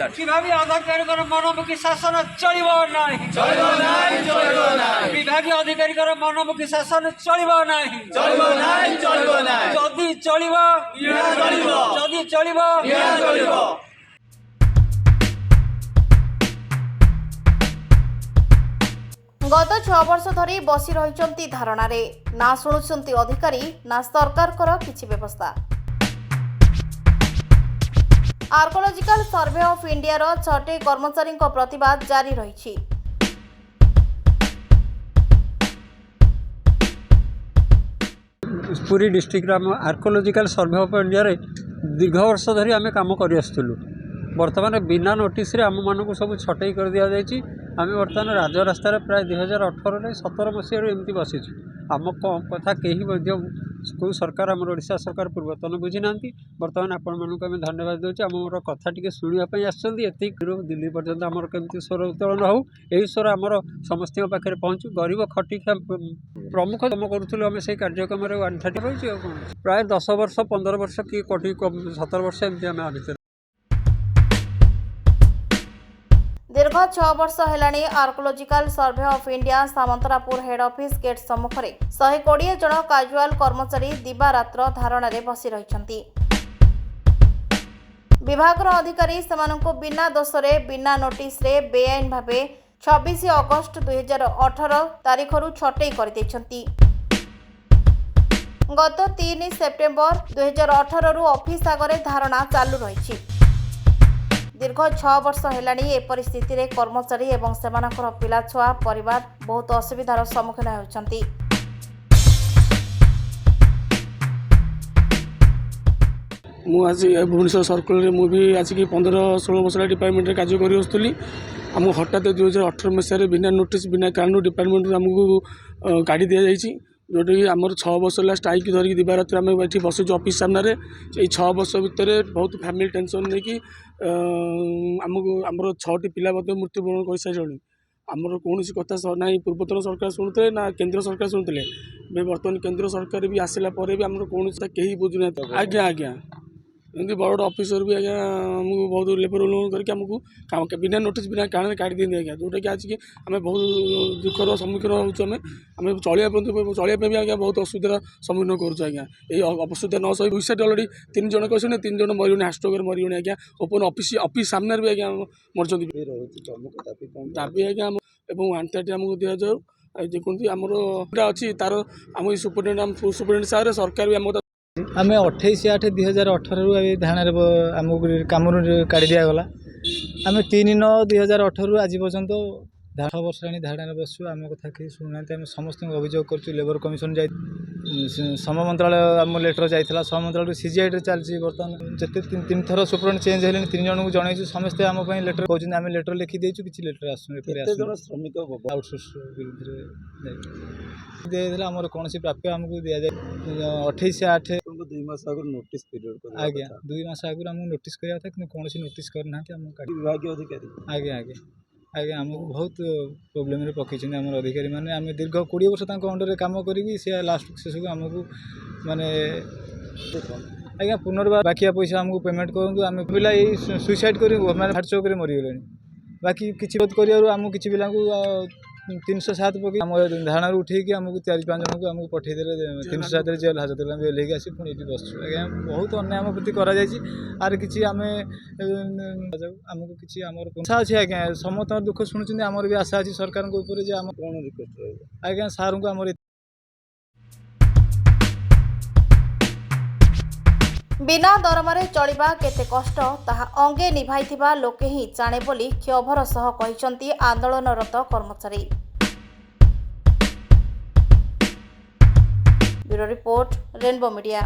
विभागीय अधिकारी मनमुखी शासन चलिबो नाही विभागीय अधिकारी मनमुखी शासन चलिबो नाही जदि चलिबो गत 6 वर्ष धरी बसी रही धारणार ना शुणुंट अधिकारी ना सरकार किछि व्यवस्था। आर्कोलॉजिकल सर्वे ऑफ इंडिया रो 6टी कर्मचारी प्रतिवाद जारी रही। पूरी district archaeological survey of India रे दीर्घ वर्ष धरी आम कम कर बर्तमान बिना नोटिस रे आम मानक सब छटई कर दिया जायछि। आम बर्तमान राजरास्तार प्राय 2018 17 मसीह एमती बसीचु। आम कथा कहीं को सरकार आम ओडिशा सरकार पूर्वतन बुझी ना। बर्तमान आपण मानक आम धन्यवाद दूचे आम कथा टी शुणापी आसती दिल्ली पर्यंत आमर केमती स्वर उत्तोलन हो यही स्वर आमर समस्त पाखे पहुँचू। गरीब खटिखा प्रमुख कम करूँ आम से कार्यक्रम 130 रही प्राय 10 वर्ष 15 वर्ष कि कोटी 17 वर्ष एमती आम भितर दीर्घ 6 वर्ष हेलाणी archaeological survey of India Samantarapur head office gate सम्मुखें 120 जन काजुआल कर्मचारी दिवारात्र धारणा बसी रही। विभाग अधिकारी सेमानंको बिना दोषरे बिना नोटिस रे बेआईन भावे 26 अगस्ट 2018 तारिखरु छटई कर दैछंती। गत 3 सेप्टेम्बर 2018 रु ऑफिस आगरे धारणा चालू रही। दीर्घ 6 वर्ष हेलाणी ए परिस्थिति रे कर्मचारी एवं सेमानकर पिला छुआ परिवार बहुत असुविधार सम्मुखीन होउछंती। मु आज भुवनेश्वर सर्कल रे मु भी आज की 15-16 वर्ष डिपार्टमेंट रे कार्य करी आसुली। आम हठात 2018 मसीह बिना नोटिस बिना कारण डिपार्टमेंट आमको गाड़ी दि जाइए जोटा कि आमर 6 वर्ष है स्ट्राइक धरिकी दिवारात्र आम ये बसुँ ऑफिस सामने। ये 6 वर्ष भितर बहुत फैमिली टेंशन नहीं कि आमको आमर 6टी पिला मृत्युवरण कर सारे आमर कौन कथा ना पूर्वतन सरकार शुणुते ना केंद्र सरकार शुणुते। बर्तमान केंद्र सरकार भी आसला पर भी आमर कौन कहीं बुझुना। आज्ञा आज्ञा एमती बड़ बड़ अफिसर भी आज्ञा आमको बहुत लेबर करके आमको बिना नोटिस बिना कारण काढ़ी दिखते आज्ञा जोटा कि आज की आम बहुत दुखर सम्मुखीन होमें चलिया भी आज्ञा बहुत असुविधार सम्मुखीन करुँ। आज्ञा ये असुविधा न सही सुइसाइड अलरेडी 3 जन कहते 3 जन मरीगुण हार्टस्ट्रोक मरीगुण आज्ञा ओपन ऑफिस सामने भी आज्ञा मरचंदी दाबी आज्ञा और 130 आमको दि जाऊ देखते आमर अच्छी तार आम सुपरिटेडेंट सारे सरकार भी आम आम 28/8/2018 रु धारणा आमको कम काढ़ी दिगला। आम 3/9/2018 आज पर्यंत 10 वर्ष है धारणा बसु आम कथा कि शुणुना। आम समस्त अभियोग कर लेबर कमिशन जा श्रम मंत्रालय आम लेटर जाइला श्रम मंत्रालय सीजीआई चलती बर्तमान जिते 3 थर सुपरिटेडेंट चेंज है 3 जन को जनई समस्ते आम लेटर कहते आम लेटर लिखी देचु कि लेटर आसमिक आउटसोर्स विरुद्ध आमर कौन प्राप्य आमको दि जाए 28/8 2 मास आगे नोटिस पीरियड आज्ञा 2 मास आगे आमको नोटिस कराया था कि कौन नोटिस करना विभागीय अधिकारी आज्ञा आज्ञा आज्ञा आमको बहुत प्रोब्लेम रे पकई आम अधिकारी मैंने आम दीर्घ 20 वर्ष अंडर काम करी से लास्ट शेष को आमको माने आज्ञा पुनर्बार बाकी पैसा आमको पेमेंट करूँ। आम पिला सुइसाइड कर हार्ट चौक मरीगले बाकी किसी बोध कर आम किसी पिला 307 पकई आम धारणा उठेकी आमको 4-5 जन को आमको पठेदेले 307 जेल हाजत बेल लेके आसी पुणी ये बस आज्ञा बहुत अन्याय आम प्रति करा आर कि आम आमको किसी आम आशा अच्छे आज्ञा समस्त दुख शुणुं आमर भी आशा अच्छी सरकार आम कौन रिक्वेस्ट आज्ञा सार को आम बिना दरमारे चलिबा केते कष्ट ताहा अंगे निभाइथिबा लोके ही जाने बोली क्षोभर सह कहिसंती आंदोलनरत कर्मचारी। Bureau report rainbow media.